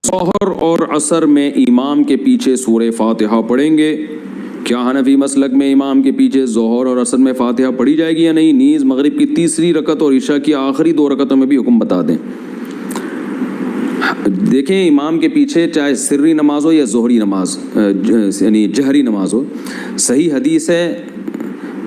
ज़ोहर और असर में इमाम के पीछे सूरह फातिहा पढ़ेंगे। क्या हनफी मसलक में इमाम के पीछे ज़ोहर और असर में फातिहा पढ़ी जाएगी या नहीं? नीज़ मगरिब की तीसरी रकत और इशा की आखिरी 2 रकतों में भी हुक्म बता दें। देखें, इमाम के पीछे चाहे सिर्री नमाज हो या ज़ोहरी नमाज यानी जहरी नमाज हो, सही हदीस है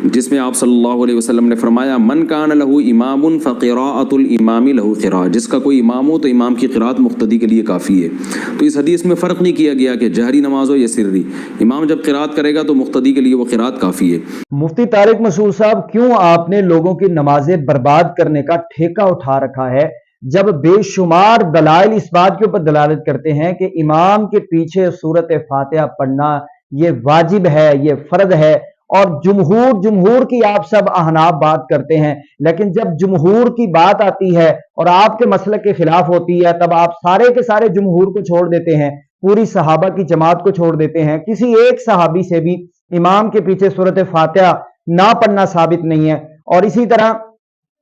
जिसमें आप सल्लल्लाहु अलैहि वसल्लम ने फरमाया, मन कान लहू इमामुन फ़क़िराअतुल इमामी लहू क़िरा, जिसका कोई इमाम हो तो इमाम की क़िराअत मुक़्तदी के लिए काफ़ी है। तो इस हदीस में फ़र्क नहीं किया गया कि जहरी नमाज हो या सिर्री, इमाम जब क़िराअत करेगा तो मुक़्तदी के लिए वो क़िराअत काफ़ी है। मुफ्ती तारिक मसूद साहब, क्यों आपने लोगों की नमाजें बर्बाद करने का ठेका उठा रखा है, जब बेशुमार दलाइल इस बात के ऊपर दलालत करते हैं कि इमाम के पीछे सूरत फातिहा पढ़ना ये वाजिब है, ये फर्ज है, और जुमहूर की आप सब अहनाफ बात करते हैं, लेकिन जब जुमहूर की बात आती है और आपके मसलक के खिलाफ होती है तब आप सारे के सारे जुमहूर को छोड़ देते हैं, पूरी सहाबा की जमात को छोड़ देते हैं। किसी एक सहाबी से भी इमाम के पीछे सूरत फातिहा ना पढ़ना साबित नहीं है। और इसी तरह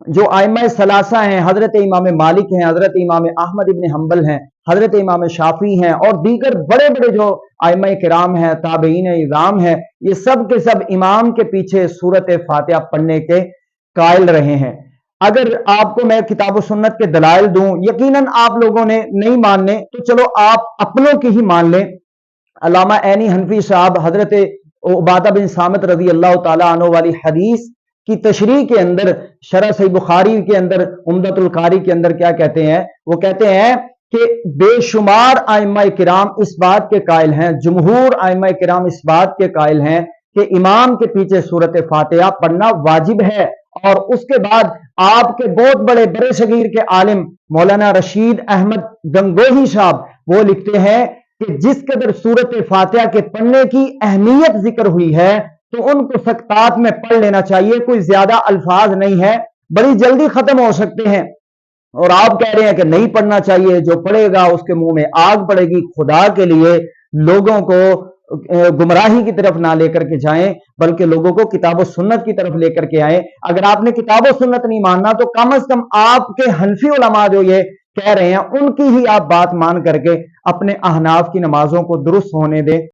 जो आइम्मा सलासा हैं, हजरत इमाम मालिक हैं, हजरत इमाम अहमद इब्न हम्बल हैं, हजरत इमाम शाफी हैं और दीगर बड़े बड़े जो आइम्मा किराम हैं, ताबईन इज़ाम हैं, ये सब के सब इमाम के पीछे सूरत फातिहा पढ़ने के कायल रहे हैं। अगर आपको मैं किताब सुन्नत के दलाइल दूं, यकीनन आप लोगों ने नहीं मानने, तो चलो आप अपनों की ही मान लें। अल्लामा ऐनी हनफी साहब हजरत उबादा बिन सामित रजी अल्लाह तआला अन्हु वाली हदीस की तशरीह के अंदर, शरह सही बुखारी के अंदर, उम्दतुल कारी के अंदर क्या कहते हैं? वो कहते हैं कि बेशुमार आइम्मा किराम इस बात के कायल हैं, जुमहूर आइम्मा किराम इस बात के कायल हैं कि इमाम के पीछे सूरत फातिहा पढ़ना वाजिब है। और उसके बाद आपके बहुत बड़े बड़े सगीर के आलिम मौलाना रशीद अहमद गंगोही साहब वो लिखते हैं कि जिस कदर सूरत फातिहा के पढ़ने की अहमियत जिक्र हुई है तो उनको सख्तात में पढ़ लेना चाहिए, कोई ज्यादा अल्फाज नहीं है, बड़ी जल्दी खत्म हो सकते हैं। और आप कह रहे हैं कि नहीं पढ़ना चाहिए, जो पढ़ेगा उसके मुंह में आग पड़ेगी। खुदा के लिए लोगों को गुमराही की तरफ ना लेकर के जाएं, बल्कि लोगों को किताब सुन्नत की तरफ लेकर के आए। अगर आपने किताब सुन्नत नहीं मानना तो कम से कम आपके हनफी उलमा जो ये कह रहे हैं उनकी ही आप बात मान करके अपने अहनाफ की नमाजों को दुरुस्त होने दें।